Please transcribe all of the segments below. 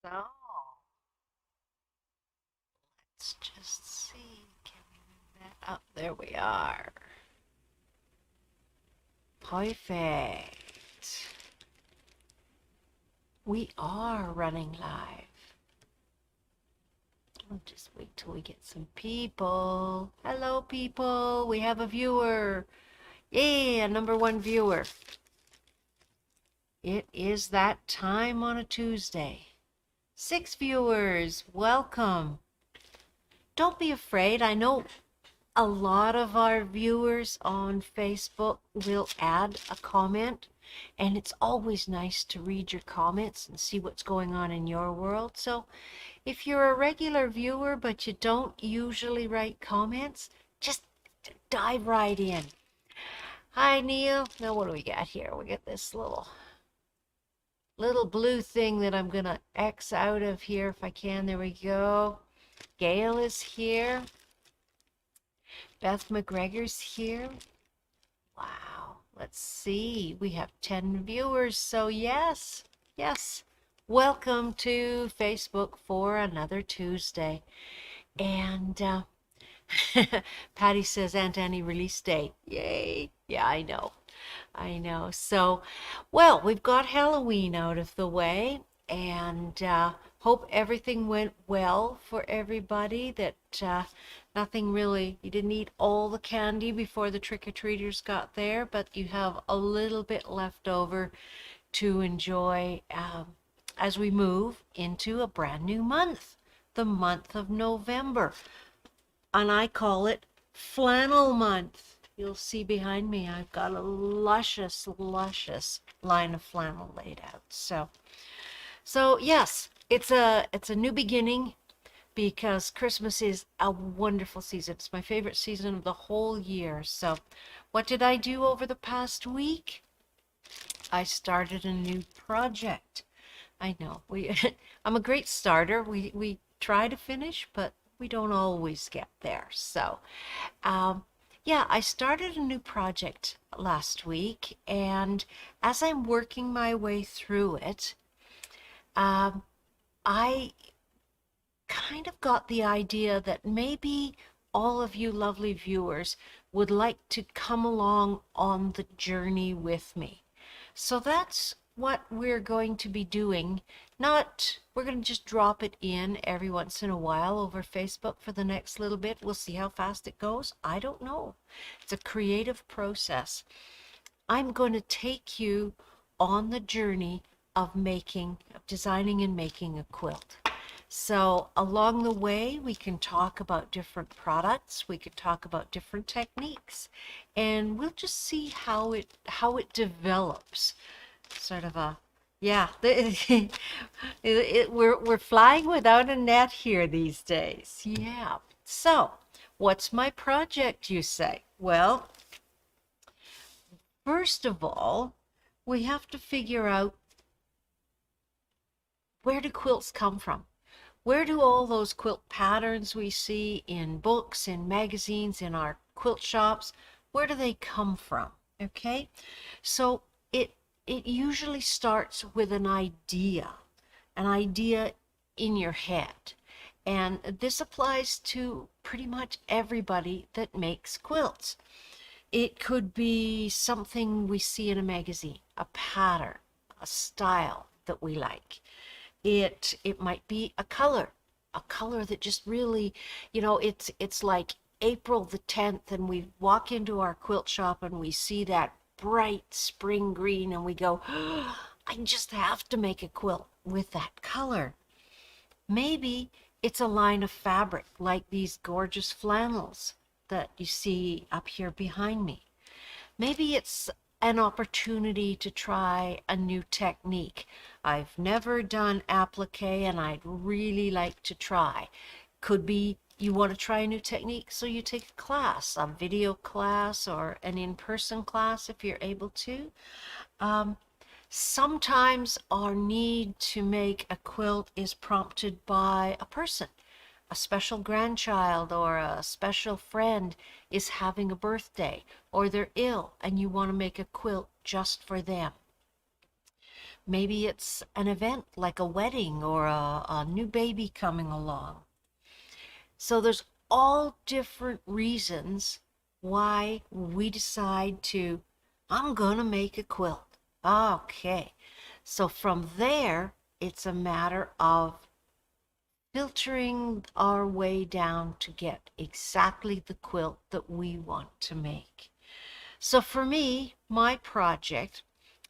So, let's just see. Can we move that up? There we are. Perfect. We are running live. We'll just wait till we get some people. Hello, people. We have a viewer. Yay, a number one viewer. It is that time on a Tuesday. 6 viewers. Welcome. Don't be afraid. I know a lot of our viewers on Facebook will add a comment, and it's always nice to read your comments and see what's going on in your world. So if you're a regular viewer but you don't usually write comments, just dive right in. Hi, Neil. Now what do we got here? We got this little blue thing that I'm gonna X out of here if I can. There we go. Gail is here. Beth McGregor's here. Wow. Let's see. We have 10 viewers. So yes, yes. Welcome to Facebook for another Tuesday. And Patty says Aunt Annie release date. Yay. Yeah, I know. I know. So, well, we've got Halloween out of the way, and hope everything went well for everybody, that nothing really, you didn't eat all the candy before the trick-or-treaters got there, but you have a little bit left over to enjoy as we move into a brand new month, the month of November. And I call it Flannel Month. You'll see behind me I've got a luscious, luscious line of flannel laid out. So yes, it's a new beginning, because Christmas is a wonderful season. It's my favorite season of the whole year. So what did I do over the past week? I started a new project. I know I'm a great starter. We try to finish, but we don't always get there. So, yeah, I started a new project last week, and as I'm working my way through it, I kind of got the idea that maybe all of you lovely viewers would like to come along on the journey with me. So that's what we're going to be doing. Not, we're going to just drop it in every once in a while over Facebook for the next little bit. We'll see how fast it goes. I don't know. It's a creative process. I'm going to take you on the journey of designing and making a quilt. So along the way, we can talk about different products, we could talk about different techniques, and we'll just see how it develops. Sort of a, yeah, we're flying without a net here these days. Yeah. So, what's my project, you say? Well, first of all, we have to figure out, where do quilts come from? Where do all those quilt patterns we see in books, in magazines, in our quilt shops, where do they come from? Okay, so it usually starts with an idea in your head. And this applies to pretty much everybody that makes quilts. It could be something we see in a magazine, a pattern, a style that we like. It might be a color that just really, it's like April the 10th, and we walk into our quilt shop and we see that bright spring green, and we go, oh, I just have to make a quilt with that color. Maybe it's a line of fabric like these gorgeous flannels that you see up here behind me. Maybe it's an opportunity to try a new technique. I've never done applique and I'd really like to try. Could be you want to try a new technique, so you take a class, a video class or an in-person class if you're able to. Sometimes our need to make a quilt is prompted by a person. A special grandchild or a special friend is having a birthday, or they're ill and you want to make a quilt just for them. Maybe it's an event like a wedding or a new baby coming along. So there's all different reasons why we decide to, I'm going to make a quilt. Okay. So from there, it's a matter of filtering our way down to get exactly the quilt that we want to make. So for me, my project,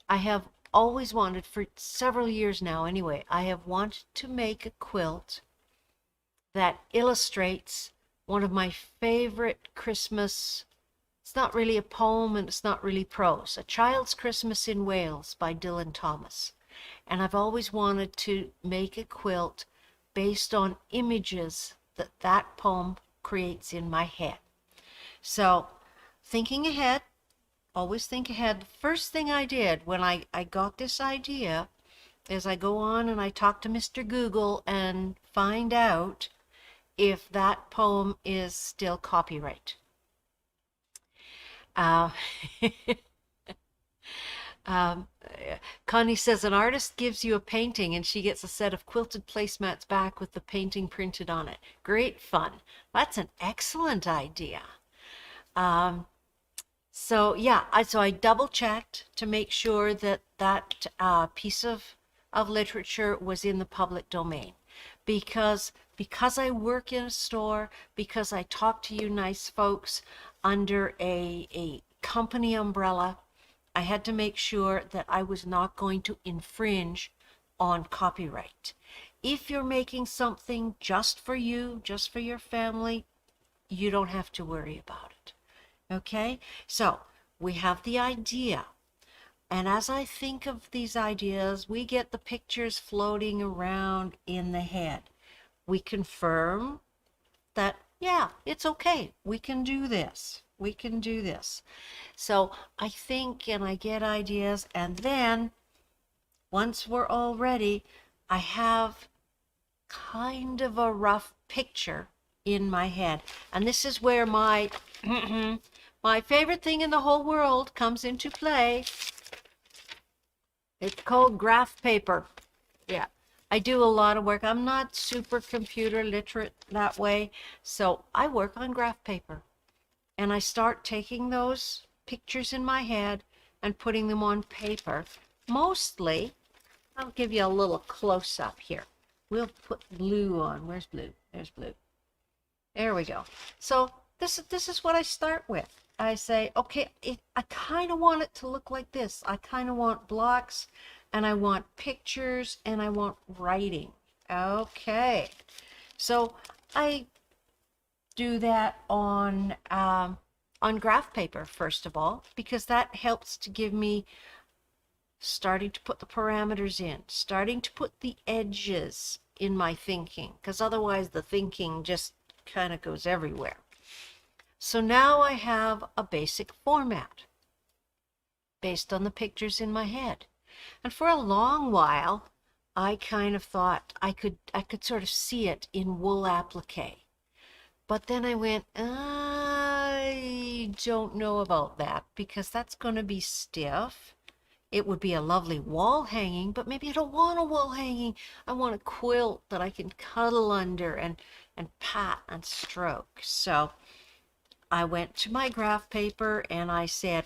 I have always wanted for several years now anyway, I have wanted to make a quilt that illustrates one of my favorite Christmas. It's not really a poem and it's not really prose. A Child's Christmas in Wales by Dylan Thomas. And I've always wanted to make a quilt based on images that that poem creates in my head. So thinking ahead, always think ahead. The first thing I did when I got this idea is I go on and I talk to Mr. Google and find out if that poem is still copyright. Uh, um, Connie says an artist gives you a painting and she gets a set of quilted placemats back with the painting printed on it. Great fun. That's an excellent idea. So yeah, I double checked to make sure that that piece of literature was in the public domain, because I work in a store, because I talk to you nice folks under a company umbrella, I had to make sure that I was not going to infringe on copyright. If you're making something just for you, just for your family, you don't have to worry about it. Okay, so we have the idea. And as I think of these ideas, we get the pictures floating around in the head. We confirm that, yeah, it's okay. We can do this. We can do this. So I think and I get ideas, and then once we're all ready, I have kind of a rough picture in my head. And this is where my my favorite thing in the whole world comes into play. It's called graph paper. Yeah, I do a lot of work. I'm not super computer literate that way, so I work on graph paper. And I start taking those pictures in my head and putting them on paper. Mostly, I'll give you a little close-up here. We'll put blue on. Where's blue? There's blue. There we go. So this is what I start with. I say, okay, I kind of want it to look like this. I kind of want blocks, and I want pictures, and I want writing. Okay. So I do that on graph paper, first of all, because that helps to give me starting to put the parameters in, starting to put the edges in my thinking, because otherwise the thinking just kind of goes everywhere. So now I have a basic format based on the pictures in my head. And for a long while, I kind of thought I could sort of see it in wool applique. But then I went, I don't know about that, because that's going to be stiff. It would be a lovely wall hanging, but maybe I don't want a wall hanging. I want a quilt that I can cuddle under and pat and stroke. So I went to my graph paper and I said,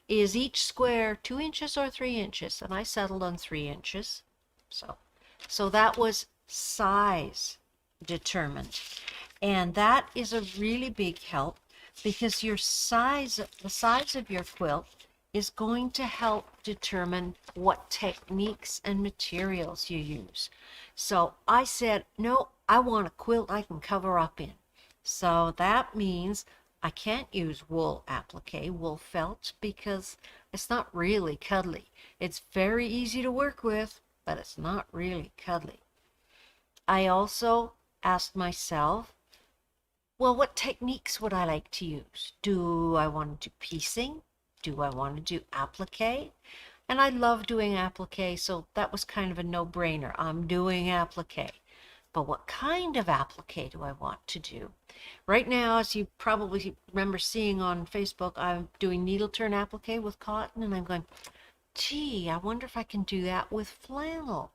is each square 2 inches or 3 inches? And I settled on 3 inches. So that was size determined. And that is a really big help, because the size of your quilt is going to help determine what techniques and materials you use. So I said, no, I want a quilt I can cover up in. So that means I can't use wool applique, wool felt, because it's not really cuddly. It's very easy to work with, but it's not really cuddly. I also asked myself, well, what techniques would I like to use? Do I want to do piecing? Do I want to do applique? And I love doing applique, so that was kind of a no-brainer. I'm doing applique. But what kind of applique do I want to do? Right now, as you probably remember seeing on Facebook, I'm doing needle turn applique with cotton, and I'm going, gee, I wonder if I can do that with flannel.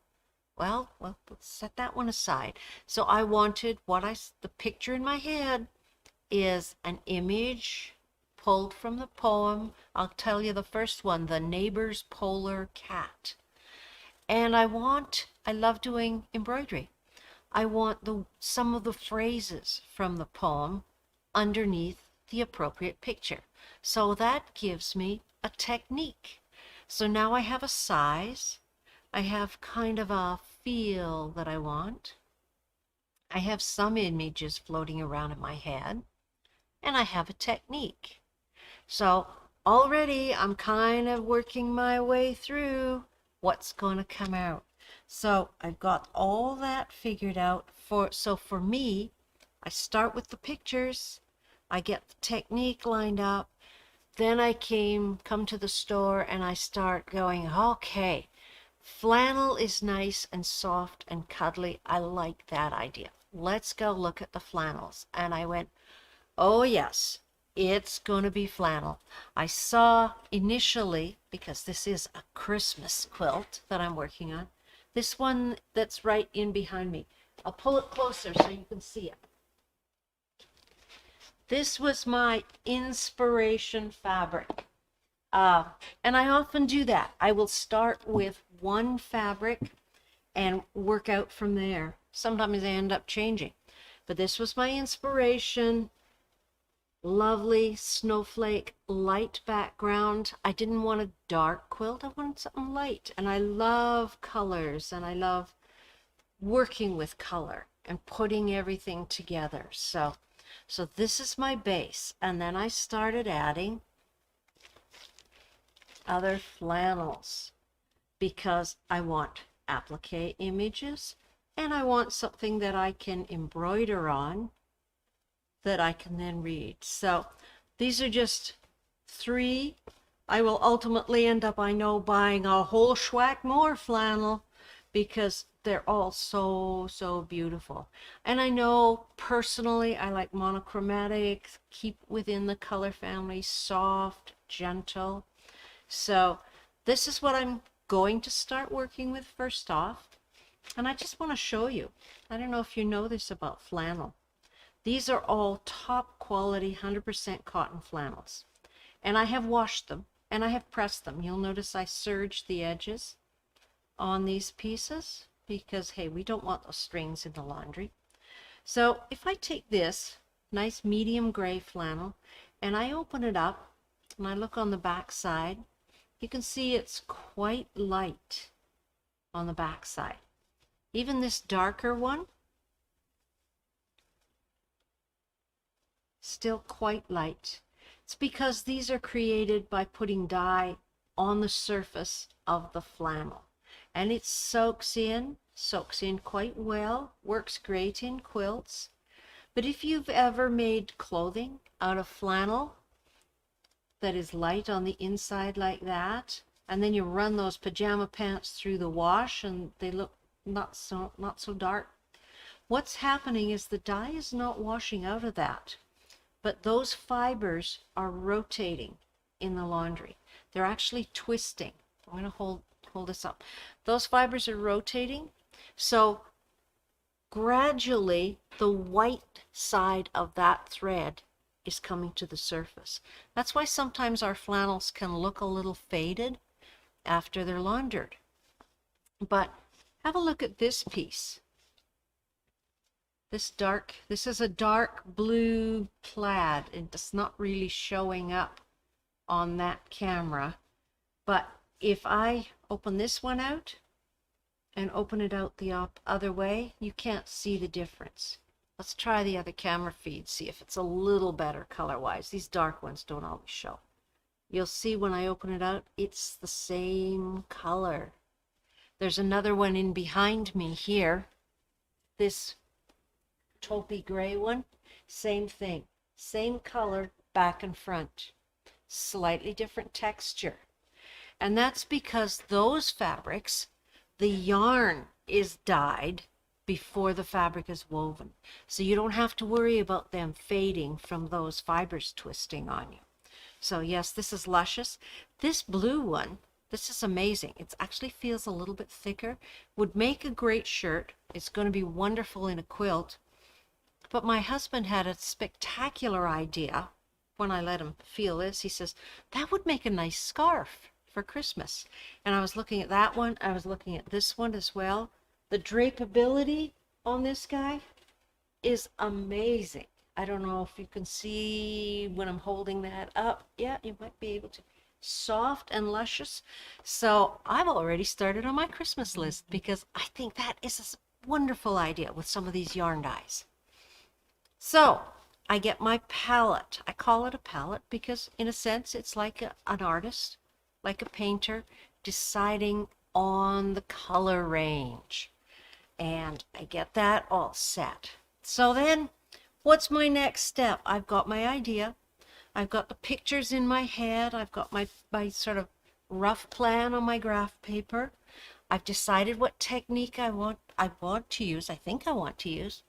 Well, let's set that one aside. So I wanted the picture in my head is an image pulled from the poem. I'll tell you the first one, The Neighbor's Polar Cat. And I love doing embroidery. I want some of the phrases from the poem underneath the appropriate picture. So that gives me a technique. So now I have a size. I have kind of a feel that I want. I have some images floating around in my head. And I have a technique. So already I'm kind of working my way through what's going to come out. So I've got all that figured out. So for me, I start with the pictures, I get the technique lined up, then I come to the store and I start going, okay, flannel is nice and soft and cuddly. I like that idea. Let's go look at the flannels. And I went, oh yes, it's going to be flannel. I saw initially, because this is a Christmas quilt that I'm working on, this one that's right in behind me. I'll pull it closer so you can see it. This was my inspiration fabric. And I often do that. I will start with one fabric and work out from there. Sometimes I end up changing. But this was my inspiration. Lovely snowflake, light background. I didn't want a dark quilt. I wanted something light. And I love colors and I love working with color and putting everything together. So this is my base. And then I started adding other flannels because I want applique images and I want something that I can embroider on that I can then read. So these are just 3. I will ultimately end up, I know, buying a whole schwack more flannel because they're all so beautiful. And I know personally I like monochromatic, keep within the color family, soft, gentle. So this is what I'm going to start working with first off. And I just want to show you. I don't know if you know this about flannel. These are all top quality 100% cotton flannels. And I have washed them and I have pressed them. You'll notice I serged the edges on these pieces because, hey, we don't want those strings in the laundry. So if I take this nice medium gray flannel and I open it up and I look on the back side, you can see it's quite light on the back side. Even this darker one, still quite light. It's because these are created by putting dye on the surface of the flannel. And it soaks in quite well, works great in quilts. But if you've ever made clothing out of flannel that is light on the inside like that, and then you run those pajama pants through the wash and they look not so dark, what's happening is the dye is not washing out of that. But those fibers are rotating in the laundry. They're actually twisting. I'm going to hold this up. Those fibers are rotating. So gradually the white side of that thread is coming to the surface. That's why sometimes our flannels can look a little faded after they're laundered. But have a look at this piece. This is a dark blue plaid. It's not really showing up on that camera. But if I open this one out and open it out the other way, you can't see the difference. Let's try the other camera feed, see if it's a little better color-wise. These dark ones don't always show. You'll see when I open it out, it's the same color. There's another one in behind me here. This taupey gray one, same thing, same color back and front, slightly different texture. And that's because those fabrics, the yarn is dyed before the fabric is woven, so you don't have to worry about them fading from those fibers twisting on you. So yes, this is luscious. This blue one This is amazing. It actually feels a little bit thicker. Would make a great shirt. It's going to be wonderful in a quilt. But my husband had a spectacular idea when I let him feel this. He says, that would make a nice scarf for Christmas. And I was looking at that one. I was looking at this one as well. The drapeability on this guy is amazing. I don't know if you can see when I'm holding that up. Yeah, you might be able to. Soft and luscious. So I've already started on my Christmas list because I think that is a wonderful idea with some of these yarn dyes. So I get my palette. I call it a palette because in a sense it's like an artist, like a painter, deciding on the color range. And I get that all set. So then what's my next step? I've got my idea. I've got the pictures in my head. I've got my sort of rough plan on my graph paper. I've decided what technique I want to use. I think I want to use.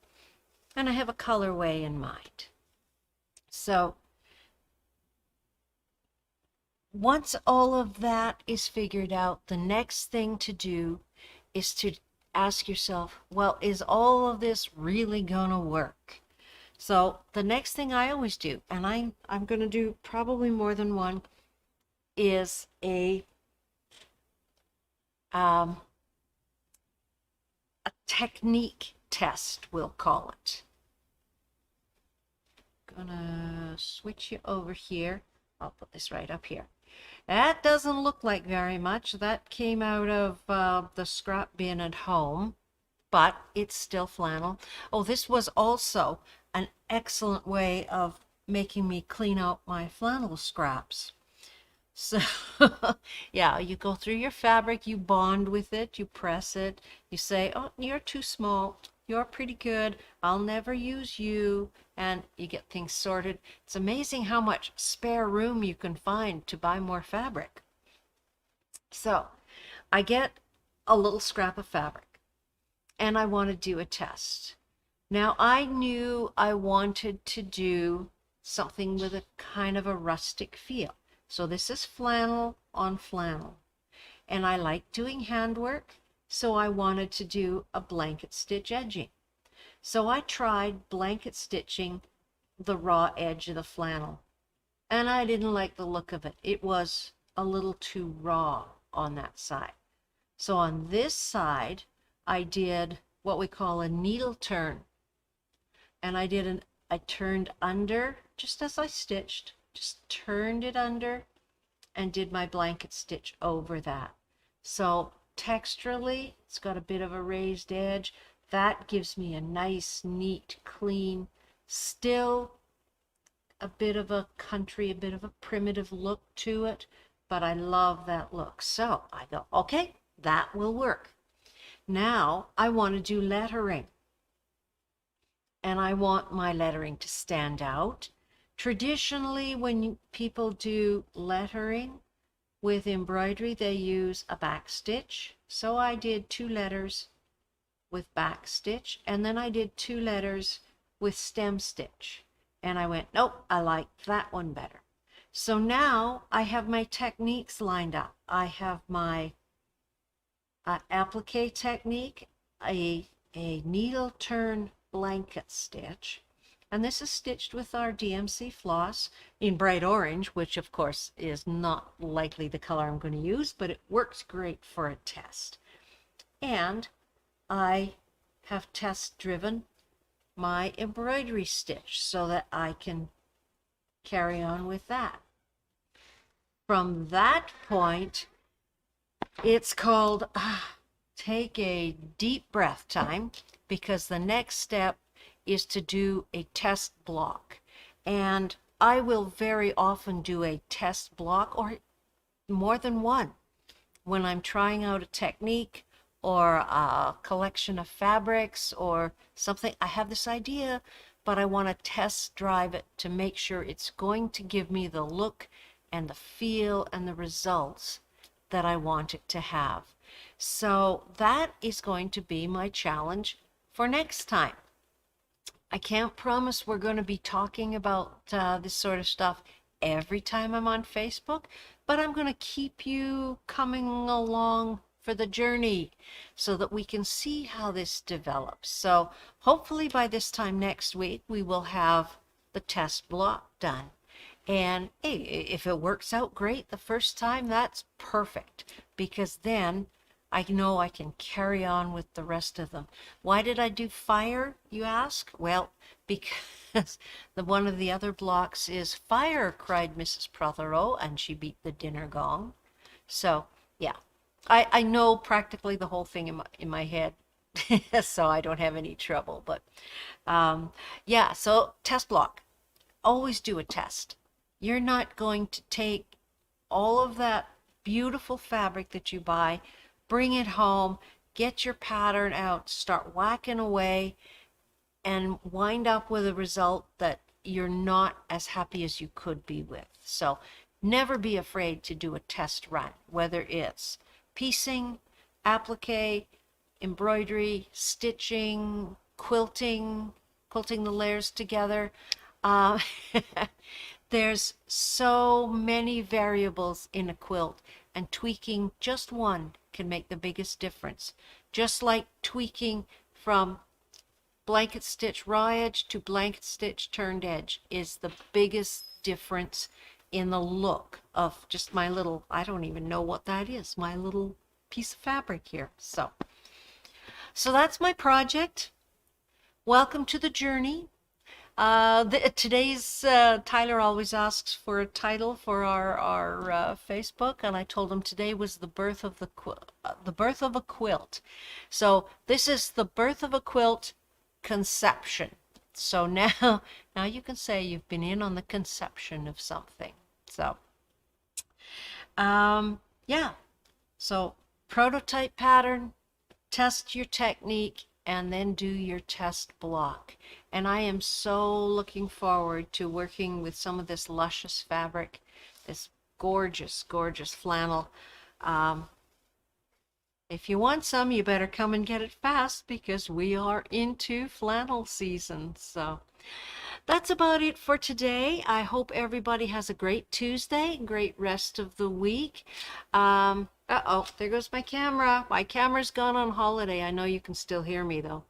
And I have a colorway in mind. So once all of that is figured out, the next thing to do is to ask yourself, well, is all of this really gonna work? So the next thing I always do, and I'm going to do probably more than one, is a technique test, we'll call it. Gonna switch you over here. I'll put this right up here. That doesn't look like very much. That came out of the scrap bin at home, but it's still flannel. Oh, this was also an excellent way of making me clean out my flannel scraps. So yeah, you go through your fabric, you bond with it, you press it, you say, oh, you're too small, you're pretty good, I'll never use you, and you get things sorted. It's amazing how much spare room you can find to buy more fabric. So I get a little scrap of fabric and I want to do a test. Now I knew I wanted to do something with a kind of a rustic feel. So this is flannel on flannel. And I like doing handwork, so I wanted to do a blanket stitch edging. So I tried blanket stitching the raw edge of the flannel. And I didn't like the look of it. It was a little too raw on that side. So on this side, I did what we call a needle turn. And I turned under just as I stitched, just turned it under and did my blanket stitch over that. So texturally, it's got a bit of a raised edge. That gives me a nice, neat, clean, still a bit of a country, a bit of a primitive look to it, but I love that look. So I go, okay, that will work. Now I want to do lettering. And I want my lettering to stand out. Traditionally, when people do lettering with embroidery, they use a back stitch. So I did 2 letters with back stitch, and then I did 2 letters with stem stitch. And I went, nope, I like that one better. So now I have my techniques lined up. I have my applique technique, a needle turn blanket stitch, and this is stitched with our DMC floss in bright orange, which of course is not likely the color I'm going to use, but it works great for a test. And I have test driven my embroidery stitch so that I can carry on with that. From that point, it's called take a deep breath time, because the next step is to do a test block. And I will very often do a test block, or more than one, when I'm trying out a technique or a collection of fabrics or something. I have this idea, but I want to test drive it to make sure it's going to give me the look and the feel and the results that I want it to have. So that is going to be my challenge for next time. I can't promise we're going to be talking about this sort of stuff every time I'm on Facebook, but I'm going to keep you coming along for the journey so that we can see how this develops. So hopefully by this time next week, we will have the test block done. And hey, if it works out great the first time, that's perfect, because then I know I can carry on with the rest of them. Why did I do fire, you ask? Well, because one of the other blocks is fire, cried Mrs. Prothero, and she beat the dinner gong. So, yeah, I know practically the whole thing in my head, so I don't have any trouble. But yeah, so test block. Always do a test. You're not going to take all of that beautiful fabric that you buy, bring it home, get your pattern out, start whacking away, and wind up with a result that you're not as happy as you could be with. So never be afraid to do a test run, whether it's piecing, applique, embroidery, stitching, quilting the layers together. Uh, There's so many variables in a quilt, and tweaking just one can make the biggest difference. Just like tweaking from blanket stitch raw edge to blanket stitch turned edge is the biggest difference in the look of just my little, I don't even know what that is, my little piece of fabric here. So that's my project. Welcome to the journey. Today's Tyler always asks for a title for our Facebook, and I told him today was the birth of the birth of a quilt. So this is the birth of a quilt conception. So now you can say you've been in on the conception of something. So yeah. So prototype pattern, test your technique, and then do your test block. And I am so looking forward to working with some of this luscious fabric, this gorgeous, gorgeous flannel. If you want some, you better come and get it fast, because we are into flannel season. So that's about it for today. I hope everybody has a great Tuesday, great rest of the week. Uh-oh, there goes my camera. My camera's gone on holiday. I know you can still hear me, though.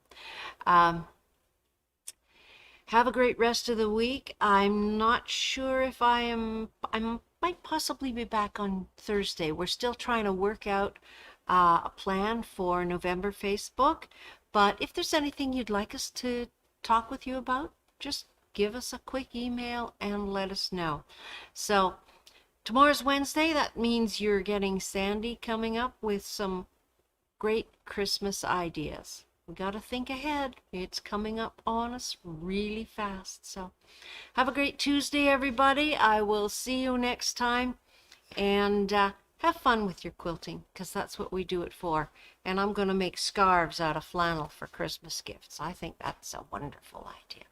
Have a great rest of the week. I'm not sure if I might possibly be back on Thursday. We're still trying to work out a plan for November Facebook. But if there's anything you'd like us to talk with you about, just give us a quick email and let us know. So tomorrow's Wednesday. That means you're getting Sandy coming up with some great Christmas ideas. We got to think ahead. It's coming up on us really fast. So have a great Tuesday, everybody. I will see you next time. And have fun with your quilting, because that's what we do it for. And I'm going to make scarves out of flannel for Christmas gifts. I think that's a wonderful idea.